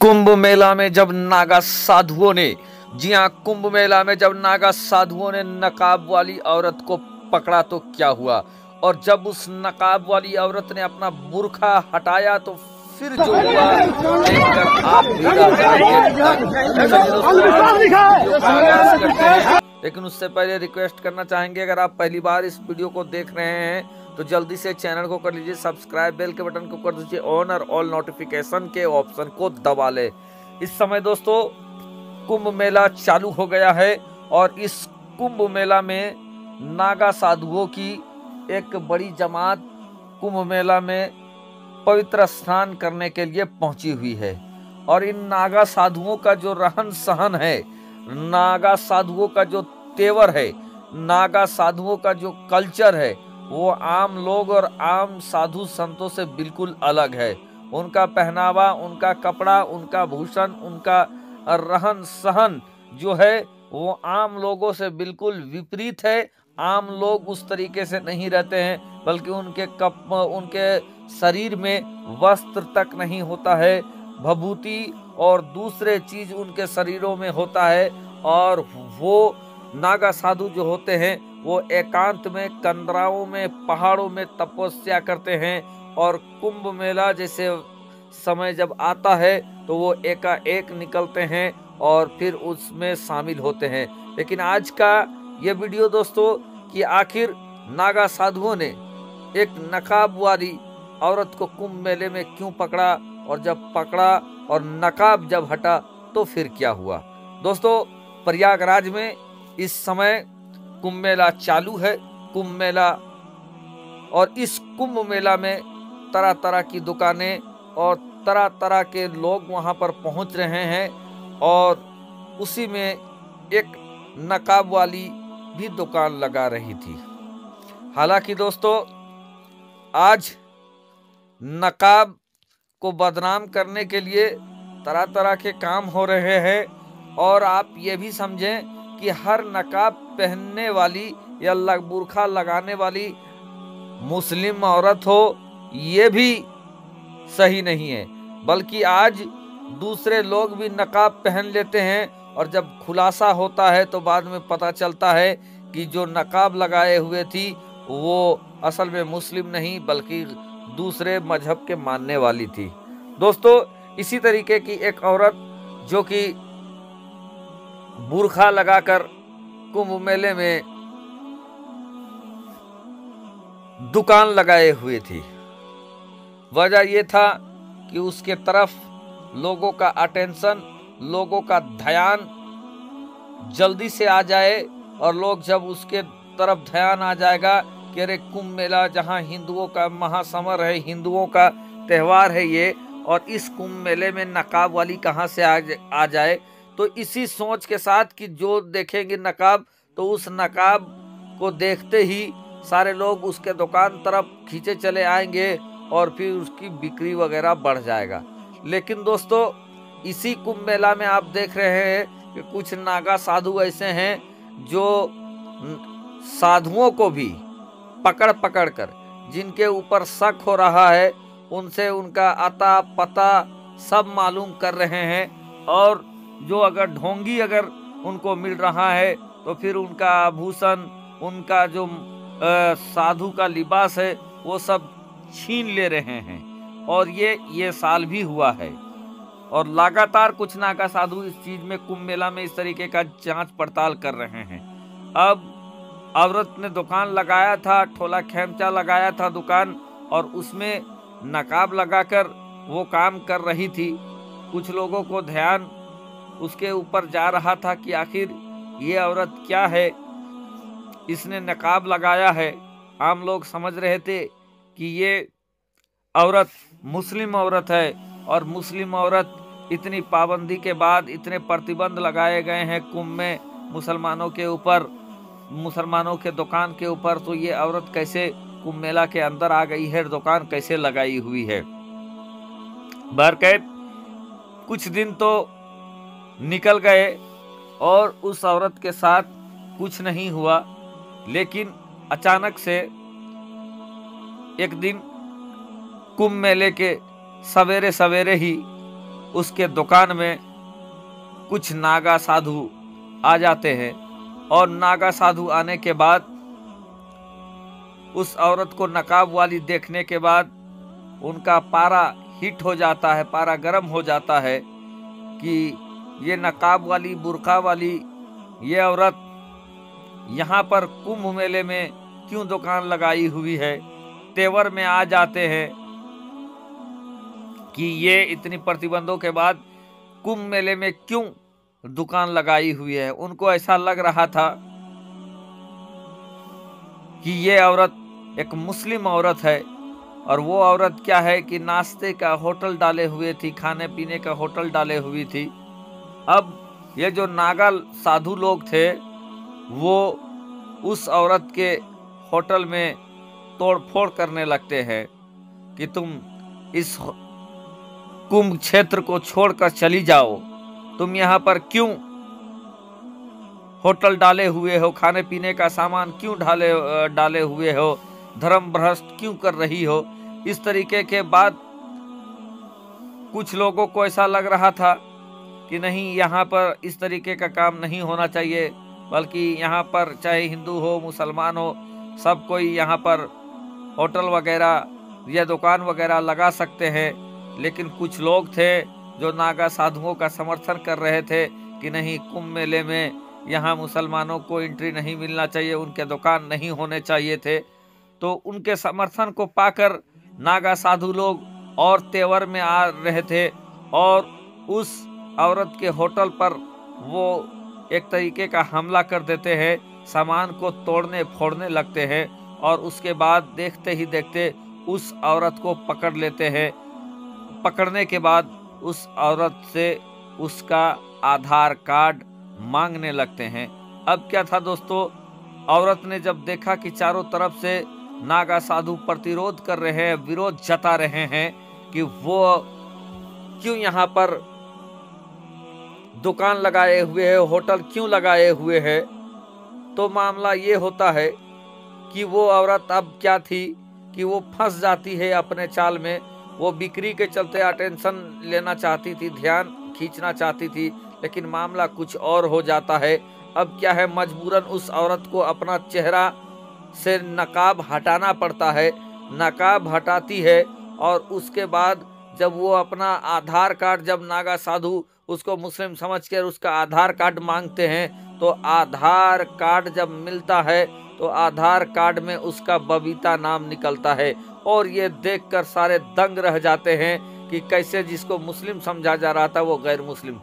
कुंभ मेला में जब नागा साधुओं ने जी हाँ, कुंभ मेला में जब नागा साधुओं ने नकाब वाली औरत को पकड़ा तो क्या हुआ, और जब उस नकाब वाली औरत ने अपना बुर्खा हटाया तो फिर जो हुआ देखकर आप भी रह जाएंगे। लेकिन उससे पहले रिक्वेस्ट करना चाहेंगे, अगर आप पहली बार इस वीडियो को देख रहे हैं तो जल्दी से चैनल को कर लीजिए सब्सक्राइब, बेल के बटन को कर दीजिए ऑन और ऑल नोटिफिकेशन के ऑप्शन को दबा ले। इस समय दोस्तों कुंभ मेला चालू हो गया है और इस कुंभ मेला में नागा साधुओं की एक बड़ी जमात कुंभ मेला में पवित्र स्नान करने के लिए पहुंची हुई है। और इन नागा साधुओं का जो रहन सहन है, नागा साधुओं का जो तेवर है, नागा साधुओं का जो कल्चर है, वो आम लोग और आम साधु संतों से बिल्कुल अलग है। उनका पहनावा, उनका कपड़ा, उनका भूषण, उनका रहन सहन जो है वो आम लोगों से बिल्कुल विपरीत है। आम लोग उस तरीके से नहीं रहते हैं, बल्कि उनके शरीर में वस्त्र तक नहीं होता है, भभूति और दूसरे चीज उनके शरीरों में होता है। और वो नागा साधु जो होते हैं वो एकांत में, कंदराओं में, पहाड़ों में तपस्या करते हैं। और कुंभ मेला जैसे समय जब आता है तो वो एकाएक निकलते हैं और फिर उसमें शामिल होते हैं। लेकिन आज का ये वीडियो दोस्तों कि आखिर नागा साधुओं ने एक नकाब वाली औरत को कुंभ मेले में क्यों पकड़ा, और जब पकड़ा और नकाब जब हटा तो फिर क्या हुआ। दोस्तों प्रयागराज में इस समय कुंभ मेला चालू है। कुंभ मेला, और इस कुंभ मेला में तरह तरह की दुकानें और तरह तरह के लोग वहां पर पहुंच रहे हैं। और उसी में एक नकाब वाली भी दुकान लगा रही थी। हालांकि दोस्तों आज नकाब को बदनाम करने के लिए तरह तरह के काम हो रहे हैं। और आप ये भी समझें कि हर नकाब पहनने वाली या बुर्खा लगाने वाली मुस्लिम औरत हो, ये भी सही नहीं है। बल्कि आज दूसरे लोग भी नकाब पहन लेते हैं और जब खुलासा होता है तो बाद में पता चलता है कि जो नकाब लगाए हुए थी वो असल में मुस्लिम नहीं बल्कि दूसरे मजहब के मानने वाली थी। दोस्तों इसी तरीके की एक औरत जो कि बुर्खा लगाकर कुंभ मेले में दुकान लगाए हुए थी। वजह यह था कि उसके तरफ लोगों का अटेंशन, लोगों का ध्यान जल्दी से आ जाए। और लोग जब उसके तरफ ध्यान आ जाएगा कि अरे कुंभ मेला जहां हिंदुओं का महासमर है, हिंदुओं का त्यौहार है ये, और इस कुंभ मेले में नकाब वाली कहां से आ जाए, तो इसी सोच के साथ कि जो देखेंगे नकाब तो उस नकाब को देखते ही सारे लोग उसके दुकान तरफ खींचे चले आएंगे और फिर उसकी बिक्री वगैरह बढ़ जाएगा। लेकिन दोस्तों इसी कुंभ मेला में आप देख रहे हैं कि कुछ नागा साधु ऐसे हैं जो साधुओं को भी पकड़ पकड़ कर, जिनके ऊपर शक हो रहा है, उनसे उनका आता पता सब मालूम कर रहे हैं। और जो अगर ढोंगी अगर उनको मिल रहा है तो फिर उनका आभूषण, उनका जो साधु का लिबास है वो सब छीन ले रहे हैं। और ये साल भी हुआ है। और लगातार कुछ नागा साधु इस चीज में, कुंभ मेला में इस तरीके का जांच पड़ताल कर रहे हैं। अब औरत ने दुकान लगाया था, ठोला खेमचा लगाया था दुकान, और उसमें नकाब लगाकर वो काम कर रही थी। कुछ लोगों को ध्यान उसके ऊपर जा रहा था कि आखिर ये औरत क्या है, इसने नकाब लगाया है। आम लोग समझ रहे थे कि ये औरत मुस्लिम औरत है, और मुस्लिम औरत इतनी पाबंदी के बाद, इतने प्रतिबंध लगाए गए हैं कुंभ में मुसलमानों के ऊपर, मुसलमानों के दुकान के ऊपर, तो ये औरत कैसे कुंभ मेला के अंदर आ गई है, दुकान कैसे लगाई हुई है। बहरकैफ कुछ दिन तो निकल गए और उस औरत के साथ कुछ नहीं हुआ। लेकिन अचानक से एक दिन कुंभ मेले के सवेरे सवेरे ही उसके दुकान में कुछ नागा साधु आ जाते हैं और नागा साधु आने के बाद उस औरत को नकाब वाली देखने के बाद उनका पारा हिट हो जाता है, पारा गर्म हो जाता है कि ये नकाब वाली, बुर्का वाली ये औरत यहाँ पर कुंभ मेले में क्यों दुकान लगाई हुई है। तेवर में आ जाते हैं कि ये इतनी प्रतिबंधों के बाद कुंभ मेले में क्यों दुकान लगाई हुई है। उनको ऐसा लग रहा था कि ये औरत एक मुस्लिम औरत है और वो औरत क्या है कि नाश्ते का होटल डाले हुए थी, खाने पीने का होटल डाले हुई थी। अब ये जो नागा साधु लोग थे वो उस औरत के होटल में तोड़फोड़ करने लगते हैं कि तुम इस कुंभ क्षेत्र को छोड़कर चली जाओ, तुम यहाँ पर क्यों होटल डाले हुए हो, खाने पीने का सामान क्यों डाले हुए हो, धर्म भ्रष्ट क्यों कर रही हो। इस तरीके के बाद कुछ लोगों को ऐसा लग रहा था कि नहीं, यहाँ पर इस तरीके का काम नहीं होना चाहिए, बल्कि यहाँ पर चाहे हिंदू हो मुसलमान हो सब कोई यहाँ पर होटल वगैरह या दुकान वगैरह लगा सकते हैं। लेकिन कुछ लोग थे जो नागा साधुओं का समर्थन कर रहे थे कि नहीं, कुंभ मेले में यहाँ मुसलमानों को एंट्री नहीं मिलना चाहिए, उनके दुकान नहीं होने चाहिए थे। तो उनके समर्थन को पाकर नागा साधु लोग और तेवर में आ रहे थे और उस औरत के होटल पर वो एक तरीके का हमला कर देते हैं, सामान को तोड़ने फोड़ने लगते हैं और उसके बाद देखते ही देखते उस औरत को पकड़ लेते हैं। पकड़ने के बाद उस औरत से उसका आधार कार्ड मांगने लगते हैं। अब क्या था दोस्तों, औरत ने जब देखा कि चारों तरफ से नागा साधु प्रतिरोध कर रहे हैं, विरोध जता रहे हैं कि वो क्यों यहाँ पर दुकान लगाए हुए है, होटल क्यों लगाए हुए है, तो मामला ये होता है कि वो औरत अब क्या थी कि वो फंस जाती है अपने चाल में। वो बिक्री के चलते अटेंशन लेना चाहती थी, ध्यान खींचना चाहती थी, लेकिन मामला कुछ और हो जाता है। अब क्या है, मजबूरन उस औरत को अपना चेहरा से नकाब हटाना पड़ता है। नकाब हटाती है और उसके बाद जब वो अपना आधार कार्ड, जब नागा साधु उसको मुस्लिम समझकर उसका आधार कार्ड मांगते हैं, तो आधार कार्ड जब मिलता है तो आधार कार्ड में उसका बबीता नाम निकलता है। और ये देखकर सारे दंग रह जाते हैं कि कैसे जिसको मुस्लिम समझा जा रहा था वो गैर मुस्लिम था।